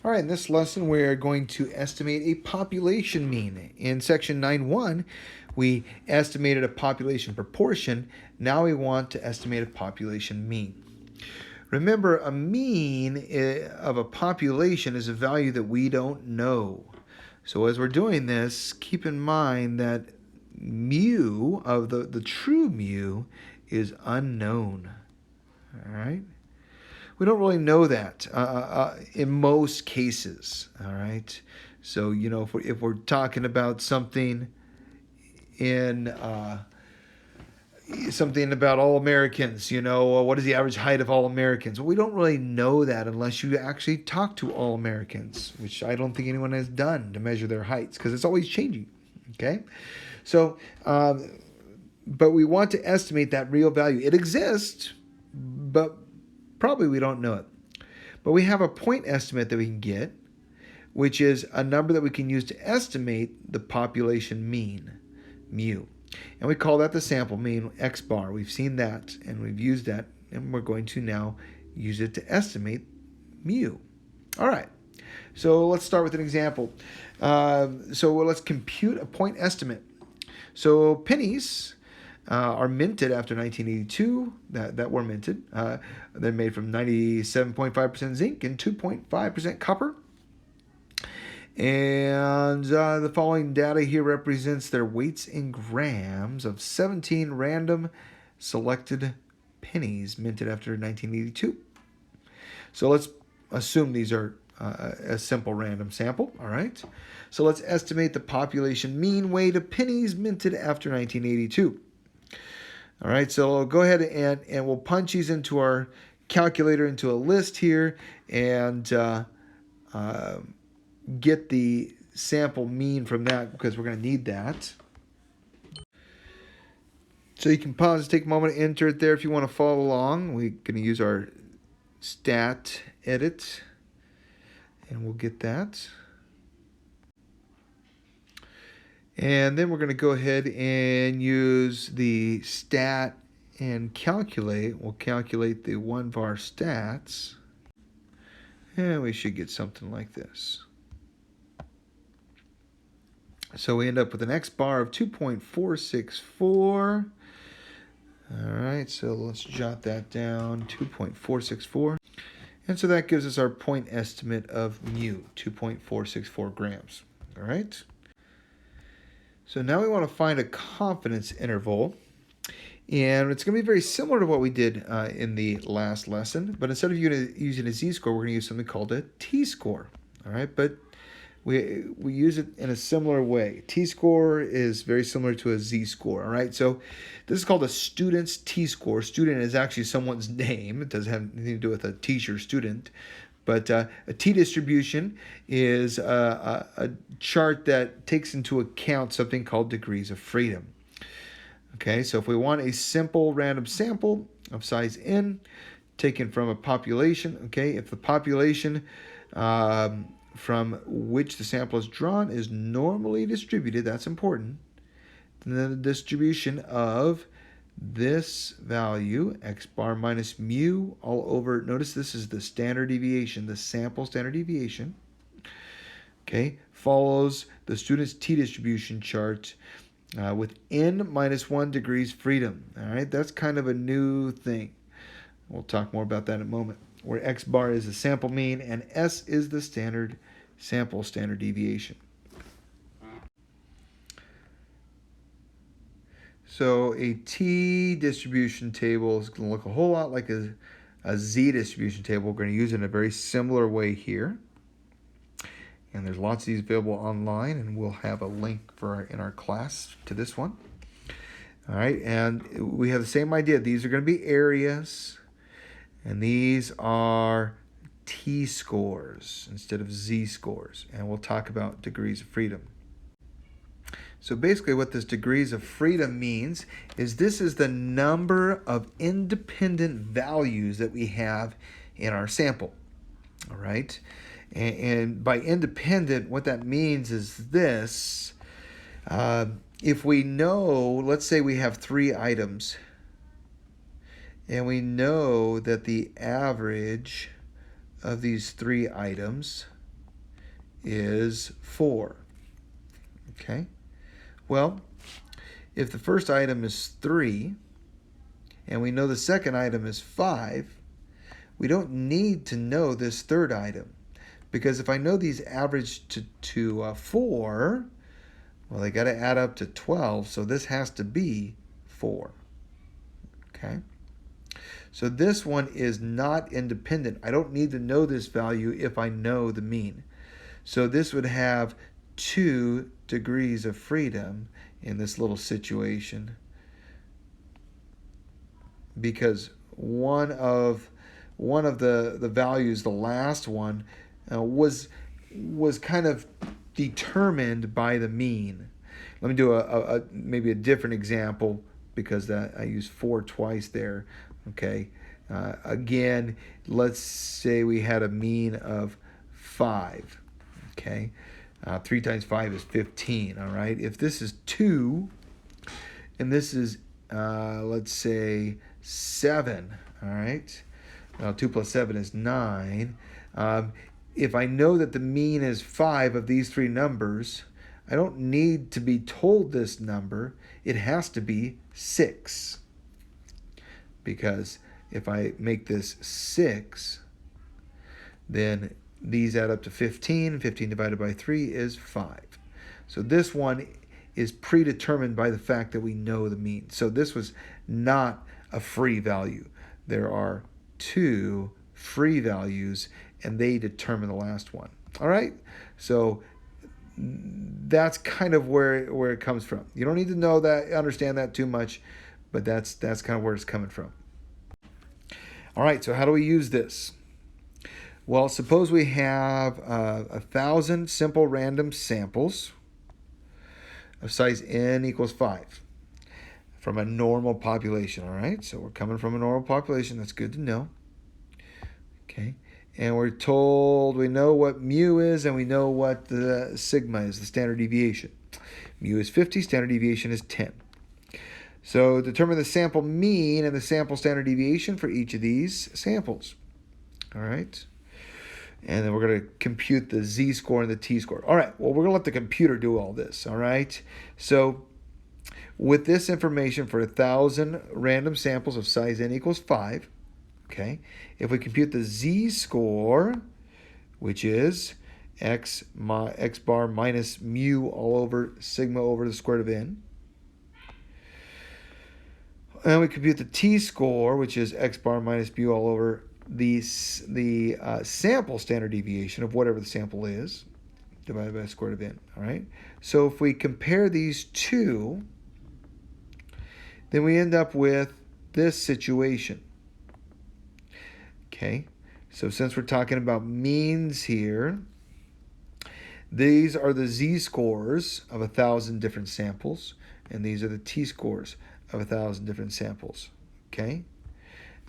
All right, in this lesson, we are going to estimate a population mean. In section 9.1, we estimated a population proportion. Now we want to estimate a population mean. Remember, a mean of a population is a value that we don't know. So as we're doing this, keep in mind that mu of the true mu is unknown. All right? We don't really know that in most cases. All right, so if we're talking about something in something about all Americans, what is the average height of all Americans? Well, we don't really know that unless you actually talk to all Americans, which I don't think anyone has done to measure their heights because it's always changing. Okay, so but we want to estimate that real value. It exists, but probably we don't know it. But we have a point estimate that we can get, which is a number that we can use to estimate the population mean, mu. And we call that the sample mean, x bar. We've seen that, and we've used that, and we're going to now use it to estimate mu. All right, so let's start with an example. So let's compute a point estimate. So pennies are minted after 1982, that were minted. They're made from 97.5% zinc and 2.5% copper. And the following data here represents their weights in grams of 17 random selected pennies minted after 1982. So let's assume these are a simple random sample, all right? So let's estimate the population mean weight of pennies minted after 1982. All right, so go ahead and we'll punch these into our calculator into a list here and get the sample mean from that because we're going to need that. So you can pause, take a moment to enter it there if you want to follow along. We're going to use our stat edit and we'll get that. And then we're going to go ahead and use the stat and calculate. We'll calculate the 1var stats. And we should get something like this. So we end up with an x bar of 2.464. All right, so let's jot that down, 2.464. And so that gives us our point estimate of mu, 2.464 grams. All right. So now we want to find a confidence interval, and it's going to be very similar to what we did in the last lesson, but instead of using a z-score, we're going to use something called a t-score, all right? But we use it in a similar way. T-score is very similar to a z-score, all right? So this is called a student's t-score. Student is actually someone's name. It doesn't have anything to do with a teacher student. But a t-distribution is a chart that takes into account something called degrees of freedom. Okay, so if we want a simple random sample of size n taken from a population, okay, if the population from which the sample is drawn is normally distributed, that's important, then the distribution of this value, x bar minus mu all over, notice this is the standard deviation, the sample standard deviation, okay, follows the student's t-distribution chart with n minus 1 degrees freedom. All right, that's kind of a new thing. We'll talk more about that in a moment, where x bar is the sample mean and s is the standard sample standard deviation. So a t-distribution table is going to look a whole lot like a z-distribution table. We're going to use it in a very similar way here. And there's lots of these available online, and we'll have a link in our class to this one. All right, and we have the same idea. These are going to be areas, and these are t-scores instead of z-scores. And we'll talk about degrees of freedom. So basically what this degrees of freedom means is this is the number of independent values that we have in our sample, all right? And by independent, what that means is this. If we know, let's say we have 3 items, and we know that the average of these 3 items is 4. Okay? Well, if the first item is 3, and we know the second item is 5, we don't need to know this third item. Because if I know these average to 4, well, they got to add up to 12, so this has to be 4. Okay? So this one is not independent. I don't need to know this value if I know the mean. So this would have 2 degrees of freedom in this little situation, because one of the values, the last one, was kind of determined by the mean. Let me do a maybe a different example, because that I used 4 twice there. Okay, again, let's say we had a mean of 5. Okay, 3 times 5 is 15. All right, if this is 2 and this is let's say 7. All right, 2 plus 7 is 9. If I know that the mean is 5 of these 3 numbers, I don't need to be told this number. It has to be 6. Because if I make this 6, then these add up to 15. 15 divided by 3 is 5. So this one is predetermined by the fact that we know the mean. So this was not a free value. There are 2 free values, and they determine the last one. All right? So that's kind of where it comes from. You don't need to know that, understand that too much, but that's kind of where it's coming from. All right, so how do we use this? Well, suppose we have 1,000 simple random samples of size n equals 5 from a normal population. All right, so we're coming from a normal population. That's good to know. Okay, and we're told we know what mu is, and we know what the sigma is, the standard deviation. Mu is 50, standard deviation is 10. So determine the sample mean and the sample standard deviation for each of these samples. All right. And then we're going to compute the z-score and the t-score. All right. Well, we're going to let the computer do all this. All right. So with this information for 1,000 random samples of size n equals 5, okay, if we compute the z-score, which is x bar minus mu all over sigma over the square root of n, and we compute the t-score, which is x bar minus mu all over the sample standard deviation of whatever the sample is, divided by the square root of n. All right. So if we compare these two, then we end up with this situation. Okay. So since we're talking about means here, these are the z-scores of 1,000 different samples, and these are the t-scores of 1,000 different samples. Okay.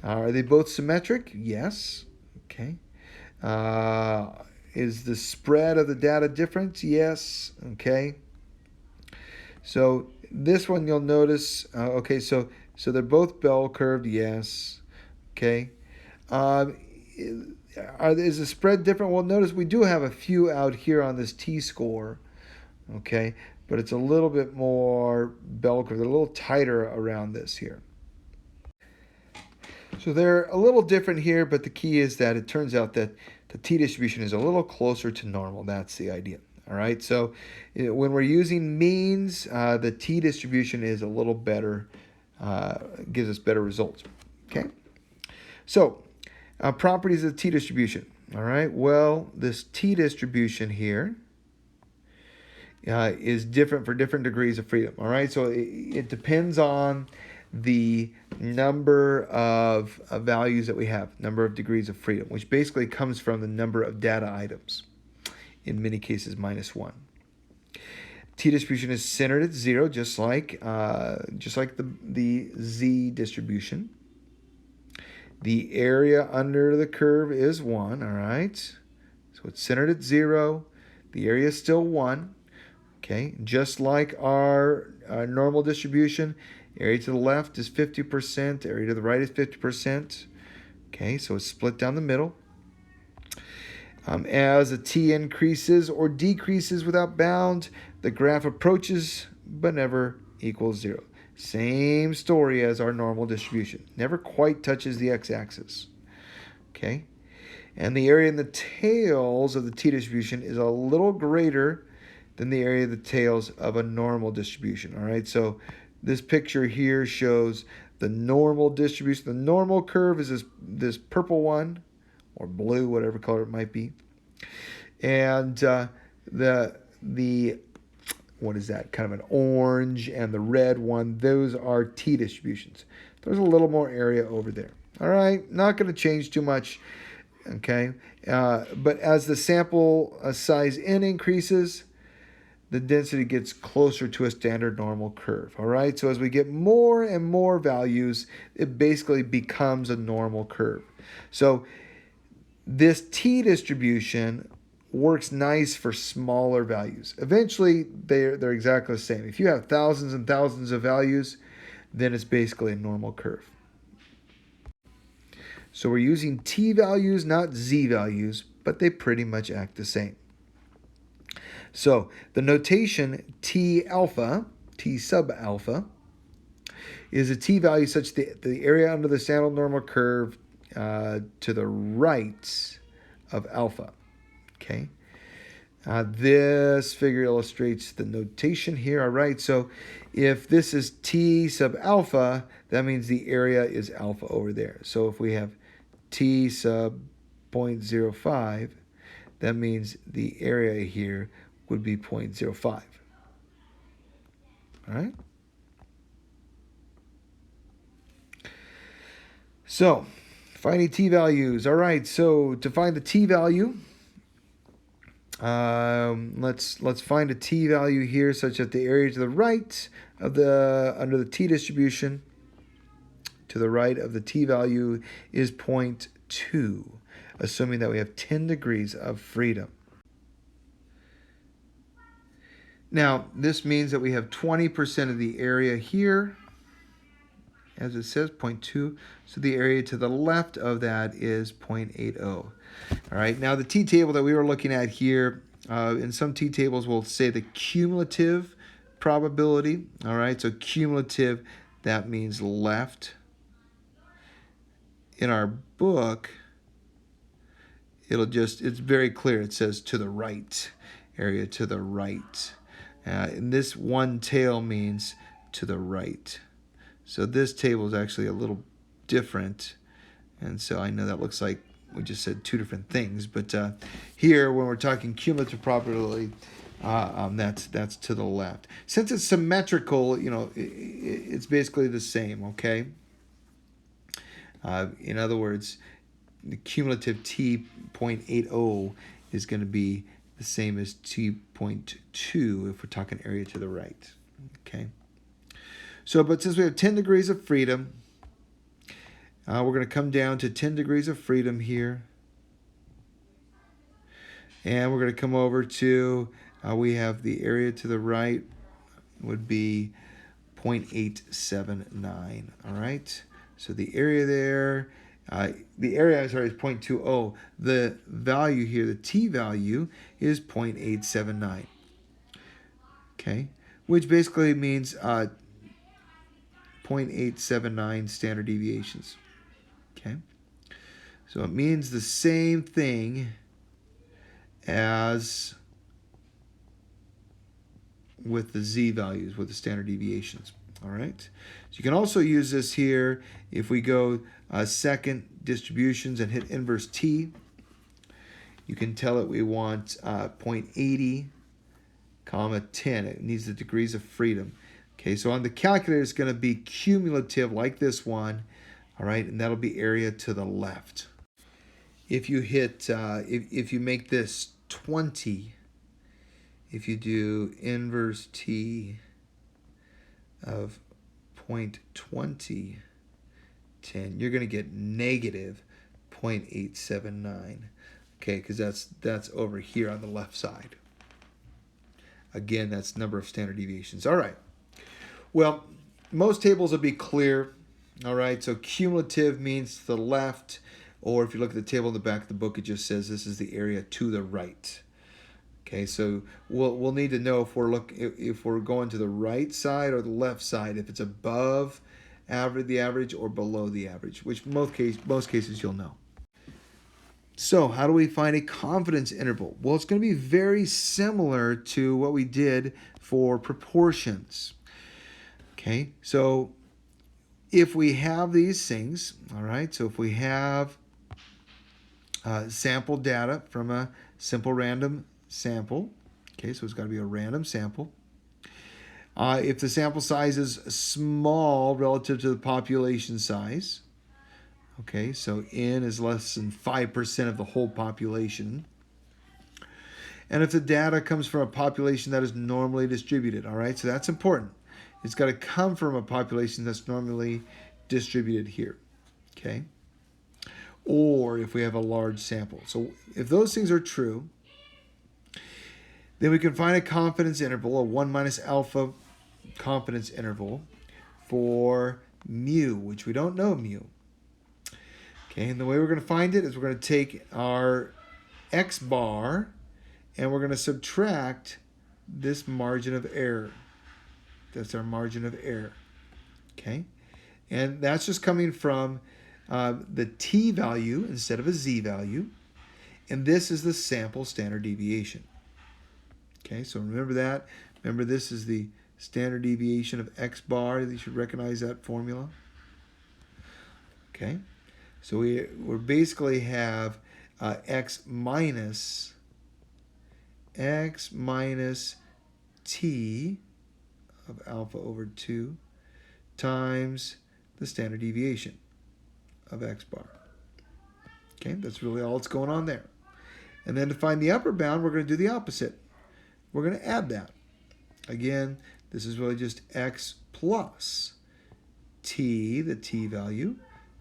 Are they both symmetric? Yes. Okay. Is the spread of the data different? Yes. Okay. So this one you'll notice. Okay. So they're both bell curved. Yes. Okay. Is the spread different? Well, notice we do have a few out here on this t-score. Okay. But it's a little bit more bell curve. They're a little tighter around this here. So they're a little different here, but the key is that it turns out that the t-distribution is a little closer to normal. That's the idea. All right. So when we're using means, the t-distribution is a little better, gives us better results. Okay. So properties of the t-distribution. All right. Well, this t-distribution here is different for different degrees of freedom. All right, so it depends on the number of values that we have, number of degrees of freedom, which basically comes from the number of data items, in many cases -1. T-distribution is centered at 0, just like the z distribution. The area under the curve is 1, all right? So it's centered at 0. The area is still 1. Okay, just like our normal distribution, area to the left is 50%, area to the right is 50%. Okay, so it's split down the middle. As a t increases or decreases without bound, the graph approaches but never equals 0. Same story as our normal distribution. Never quite touches the x-axis. Okay? And the area in the tails of the t distribution is a little greater than the area of the tails of a normal distribution. All right? So this picture here shows the normal distribution. The normal curve is this purple one, or blue, whatever color it might be. And the what is that? Kind of an orange, and the red one, those are t distributions. There's a little more area over there. All right, not going to change too much, okay? But as the sample size n increases, the density gets closer to a standard normal curve. All right, so as we get more and more values, it basically becomes a normal curve. So this t distribution works nice for smaller values. Eventually, they're exactly the same. If you have thousands and thousands of values, then it's basically a normal curve. So we're using t values, not z values, but they pretty much act the same. So the notation t alpha, t sub alpha, is a t value such that the area under the standard normal curve to the right of alpha. Okay. This figure illustrates the notation here. All right. So if this is t sub alpha, that means the area is alpha over there. So if we have t sub 0.05, that means the area here would be 0.05. All right. So finding t values. All right. So to find the t value, let's find a t value here such that the area to the right of under the t distribution to the right of the t value is 0.2, assuming that we have 10 degrees of freedom. Now, this means that we have 20% of the area here, as it says, 0.2. So the area to the left of that is 0.80. All right, now the t-table that we were looking at here, in some t-tables we'll say the cumulative probability. All right, so cumulative, that means left. In our book, it's very clear. It says to the right, area to the right. And this one tail means to the right. So this table is actually a little different. And so I know that looks like we just said two different things. But here, when we're talking cumulative probability, that's to the left. Since it's symmetrical, it's basically the same, okay? In other words, the cumulative t 0.80 is going to be the same as t.2 if we're talking area to the right. Okay. So, but since we have 10 degrees of freedom, we're going to come down to 10 degrees of freedom here. And we're going to come over to, we have the area to the right would be 0.879. All right. So the area there, is 0.20. The value here, the t value, is 0.879. Okay, which basically means 0.879 standard deviations. Okay, so it means the same thing as with the z values, with the standard deviations. All right, so you can also use this here if we go second distributions and hit inverse t. You can tell it we want 0.80, comma 10. It needs the degrees of freedom. Okay, so on the calculator it's going to be cumulative like this one. All right, and that'll be area to the left. If you hit, if you make this 20, if you do inverse t of 0.20, 10, you're going to get negative 0.879. Okay, because that's over here on the left side. Again, that's number of standard deviations. All right. Well, most tables will be clear. All right, so cumulative means to the left. Or if you look at the table in the back of the book, it just says this is the area to the right. Okay, so we'll need to know if we're going to the right side or the left side, if it's above the average or below the average, which most cases you'll know. So how do we find a confidence interval? Well, it's going to be very similar to what we did for proportions. Okay, so if we have these things, all right, so if we have sample data from a simple random sample, okay, so it's got to be a random sample. If the sample size is small relative to the population size, okay, so n is less than 5% of the whole population. And if the data comes from a population that is normally distributed, all right, so that's important. It's got to come from a population that's normally distributed here, okay? Or if we have a large sample. So if those things are true, then we can find a confidence interval, a 1 minus alpha confidence interval for mu, which we don't know mu. Okay, and the way we're going to find it is we're going to take our x bar and we're going to subtract this margin of error. That's our margin of error. Okay, and that's just coming from the t value instead of a z value, and this is the sample standard deviation. Okay, so remember that. Remember, this is the standard deviation of x bar. You should recognize that formula. Okay, so we basically have x minus t of alpha over 2 times the standard deviation of x bar. Okay, that's really all that's going on there. And then to find the upper bound, we're going to do the opposite. We're going to add that. Again, this is really just x plus t, the t value,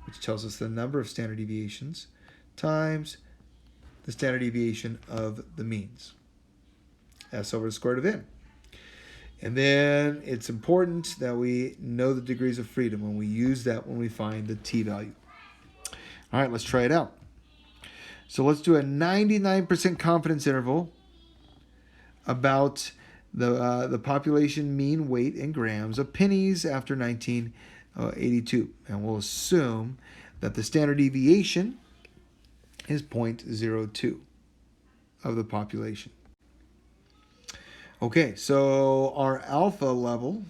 which tells us the number of standard deviations, times the standard deviation of the means. S over the square root of n. And then it's important that we know the degrees of freedom when we use that when we find the t value. All right, let's try it out. So let's do a 99% confidence interval about the population mean weight in grams of pennies after 1982. And we'll assume that the standard deviation is 0.02 of the population. Okay, so our alpha level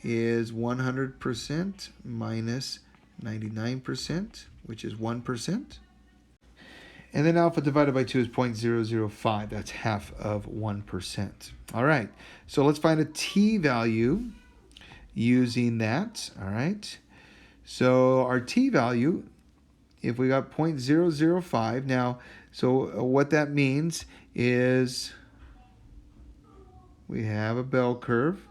is 100% minus 99%, which is 1%. And then alpha divided by 2 is 0.005. That's half of 1%. All right, so let's find a t value using that. All right, so our t value, if we got 0.005, now, so what that means is we have a bell curve.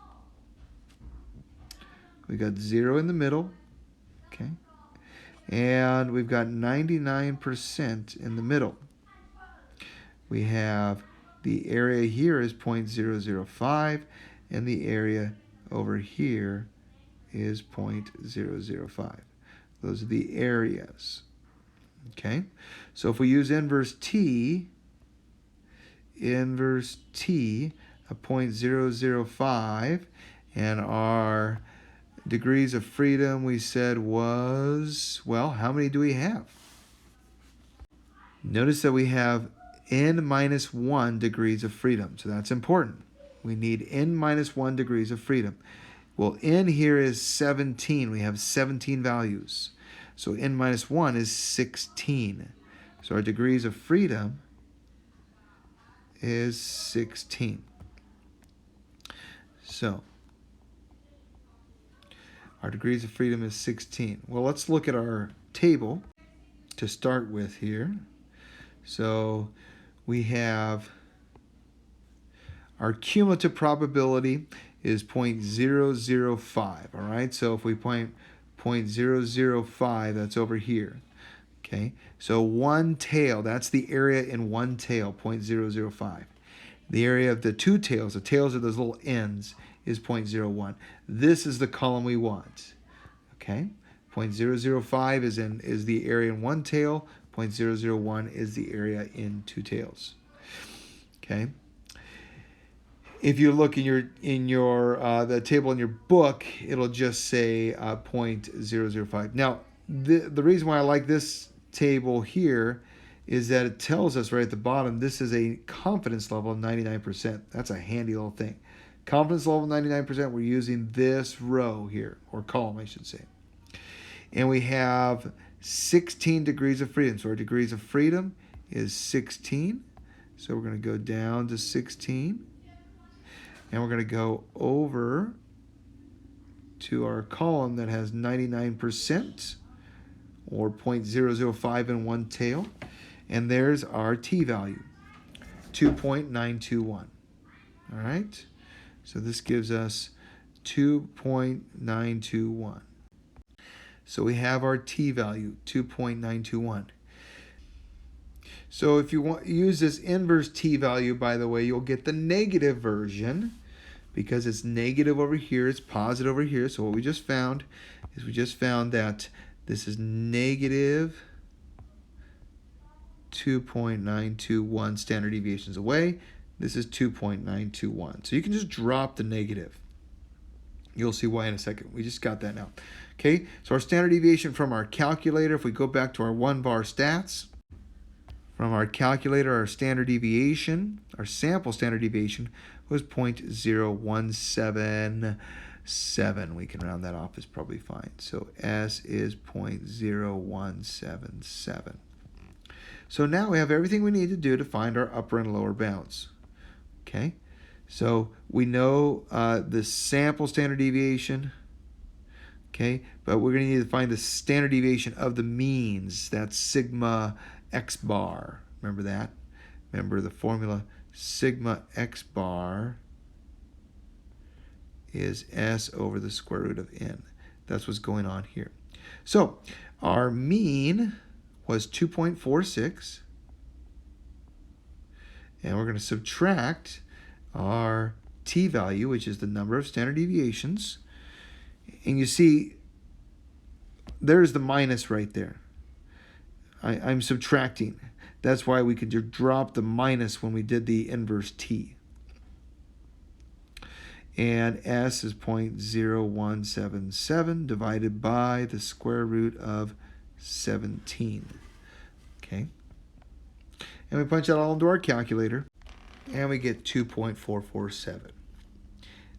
We got 0 in the middle, okay? And we've got 99% in the middle. We have the area here is 0.005, and the area over here is 0.005. Those are the areas, okay? So if we use inverse t of 0.005, and our degrees of freedom we said was, well, how many do we have? Notice that we have n minus 1 degrees of freedom, so that's important. We need n minus 1 degrees of freedom. Well, n here is 17. We have 17 values. So n minus 1 is 16. So our degrees of freedom is 16. So our degrees of freedom is 16. Well, let's look at our table to start with here. So we have our cumulative probability is 0.005, all right? So if we point 0.005, that's over here, okay? So one tail, that's the area in one tail, 0.005. The area of the two tails, the tails of those little ends, is 0.01. This is the column we want, okay? 0.005 is the area in one tail. 0.001 is the area in two tails. Okay. If you look in your the table in your book, it'll just say 0.005. Now, the reason why I like this table here is that it tells us right at the bottom this is a confidence level of 99%. That's a handy little thing. Confidence level 99%. We're using this row here, or column, I should say. And we have 16 degrees of freedom. So our degrees of freedom is 16. So we're going to go down to 16. And we're going to go over to our column that has 99%, or 0.005 in one tail. And there's our t-value, 2.921. All right? So this gives us 2.921. So we have our t-value, 2.921. So if you want use this inverse t-value, by the way, you'll get the negative version because it's negative over here, it's positive over here. So what we just found is that this is negative 2.921 standard deviations away. This is 2.921. So you can just drop the negative. You'll see why in a second. We just got that now. Okay, so our standard deviation from our calculator, if we go back to our one-bar stats, from our calculator, our standard deviation, our sample standard deviation was 0.0177. We can round that off, it's probably fine. So S is 0.0177. So now we have everything we need to do to find our upper and lower bounds. Okay, so we know the sample standard deviation. Okay, but we're going to need to find the standard deviation of the means. That's sigma x bar. Remember that? Remember the formula, sigma x bar is S over the square root of n. That's what's going on here. So our mean was 2.46. And we're going to subtract our t-value, which is the number of standard deviations. And you see, there's the minus right there. I'm subtracting. That's why we could just drop the minus when we did the inverse t. And S is 0.0177 divided by the square root of 17. Okay. And we punch that all into our calculator, and we get 2.447.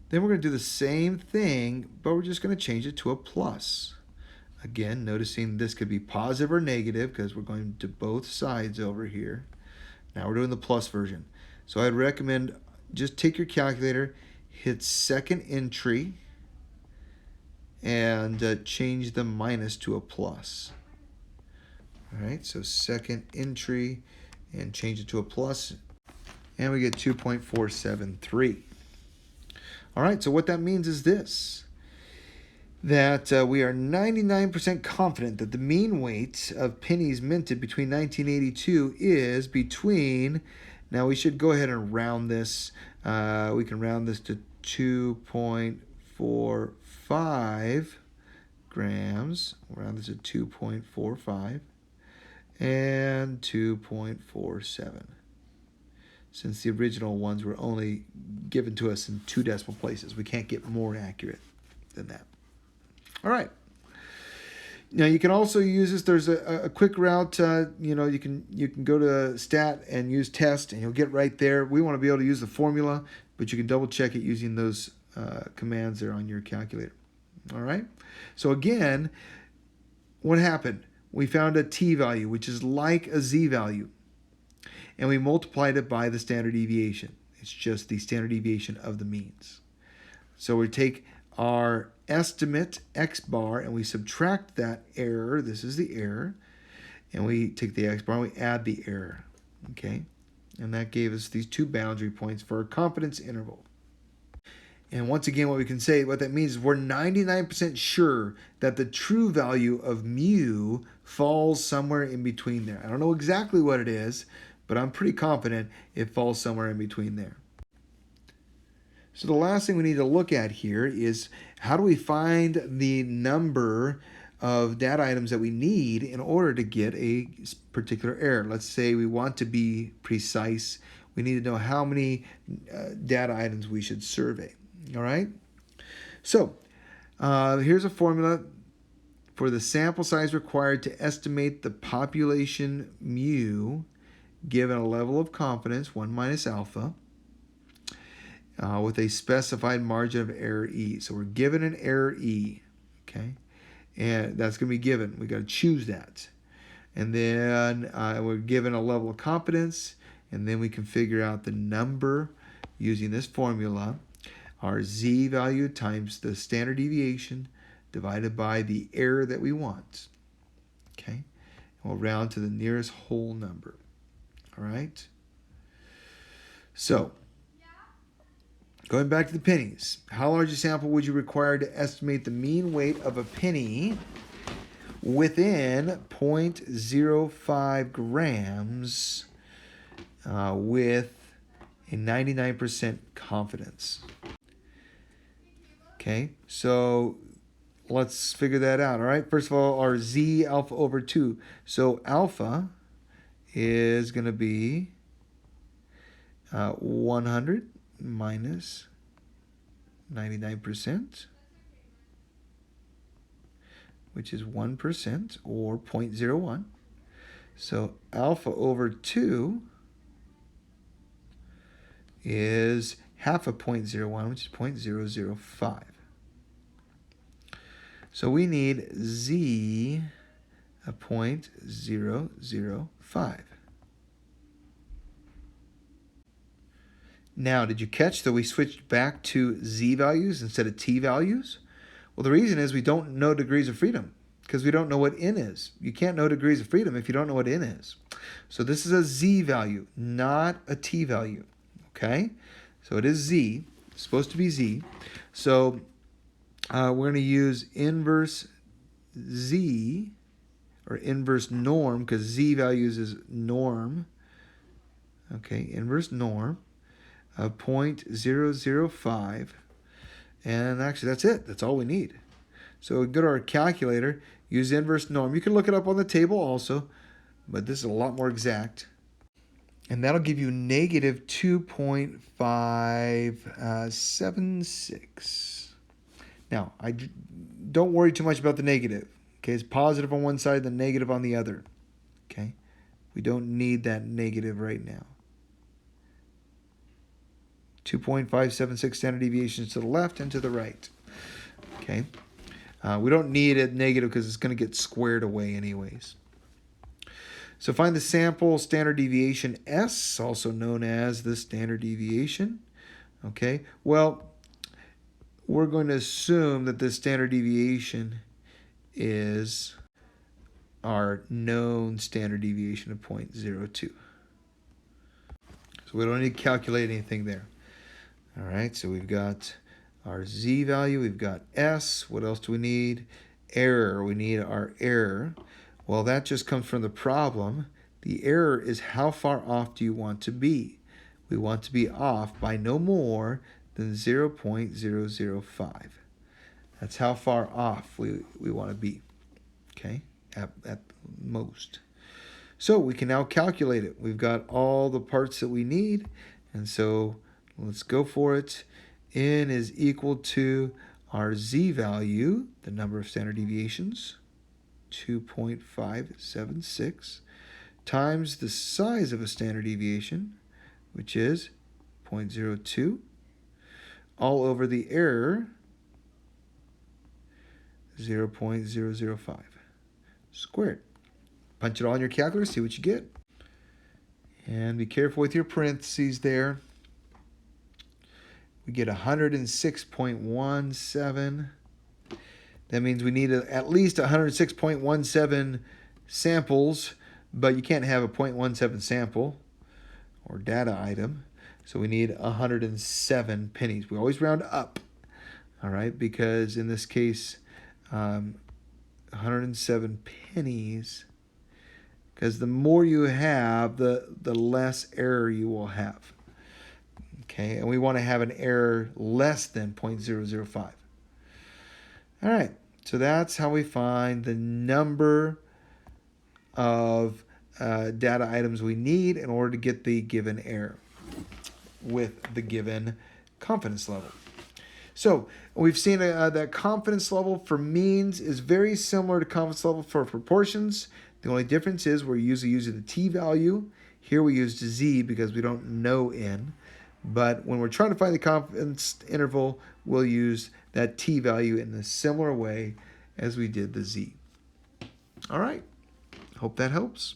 Then we're going to do the same thing, but we're just going to change it to a plus. Again, noticing this could be positive or negative because we're going to both sides over here. Now we're doing the plus version. So I'd recommend just take your calculator, hit second entry, and change the minus to a plus. All right, so second entry and change it to a plus, and we get 2.473. All right, so what that means is this, that we are 99% confident that the mean weight of pennies minted between 1982 is between, now we should go ahead and round this, we can round this to 2.45 grams, we'll round this to 2.45, and 2.47. Since the original ones were only given to us in 2 decimal places, we can't get more accurate than that. All right. Now you can also use this. There's a quick route. You can go to stat and use test, and you'll get right there. We want to be able to use the formula, but you can double check it using those commands there on your calculator. All right. So again, what happened? We found a t-value, which is like a z-value, and we multiplied it by the standard deviation. It's just the standard deviation of the means. So we take our estimate x bar and we subtract that error. This is the error. And we take the x bar and we add the error. Okay? And that gave us these 2 boundary points for our confidence interval. And once again, what we can say, what that means is we're 99% sure that the true value of mu falls somewhere in between there. I don't know exactly what it is, but I'm pretty confident it falls somewhere in between there. So the last thing we need to look at here is how do we find the number of data items that we need in order to get a particular error. Let's say we want to be precise. We need to know how many data items we should survey. All right? So here's a formula for the sample size required to estimate the population mu given a level of confidence, 1 minus alpha, with a specified margin of error E. So we're given an error E, okay? And that's going to be given. We got to choose that. And then we're given a level of confidence, and then we can figure out the number using this formula, our Z value times the standard deviation divided by the error that we want. Okay? And we'll round to the nearest whole number. All right? So, going back to the pennies, how large a sample would you require to estimate the mean weight of a penny within 0.05 grams with a 99% confidence? Okay, so let's figure that out, all right? First of all, our Z alpha over 2. So alpha is going to be 100 minus 99%, which is 1% or 0.01. So alpha over 2 is half of 0.01, which is 0.005. So we need Z of 0.005. Now, did you catch that we switched back to Z values instead of T values? Well, the reason is we don't know degrees of freedom because we don't know what N is. You can't know degrees of freedom if you don't know what N is. So this is a Z value, not a T value, okay? So it is Z, it's supposed to be Z. So we're going to use inverse Z, or inverse norm, because Z values is norm. Okay, inverse norm of 0.005. And actually, that's it. That's all we need. So we go to our calculator, use inverse norm. You can look it up on the table also, but this is a lot more exact. And that'll give you negative 2.576. Now, don't worry too much about the negative. Okay, it's positive on one side, the negative on the other. Okay, we don't need that negative right now. 2.576 standard deviations to the left and to the right. Okay, we don't need a negative because it's going to get squared away anyways. So find the sample standard deviation S, also known as the standard deviation. Okay, well, we're going to assume that the standard deviation is our known standard deviation of 0.02. So we don't need to calculate anything there. All right, so we've got our Z value, we've got S. What else do we need? Error, we need our error. Well, that just comes from the problem. The error is how far off do you want to be? We want to be off by no more than 0.005. That's how far off we want to be, okay, at most. So we can now calculate it. We've got all the parts that we need, and so let's go for it. N is equal to our Z value, the number of standard deviations, 2.576, times the size of a standard deviation, which is 0.02, all over the error, 0.005 squared. Punch it all in your calculator, see what you get. And be careful with your parentheses there. We get 106.17. That means we need at least 106.17 samples, but you can't have a 0.17 sample or data item. So we need 107 pennies. We always round up, all right, because in this case, 107 pennies, because the more you have, the less error you will have. Okay, and we want to have an error less than 0.005. All right, So that's how we find the number of data items we need in order to get the given error with the given confidence level. So we've seen that confidence level for means is very similar to confidence level for proportions. The only difference is we're usually using the t-value. Here we use z because we don't know n. But when we're trying to find the confidence interval, we'll use that t-value in a similar way as we did the z. All right. Hope that helps.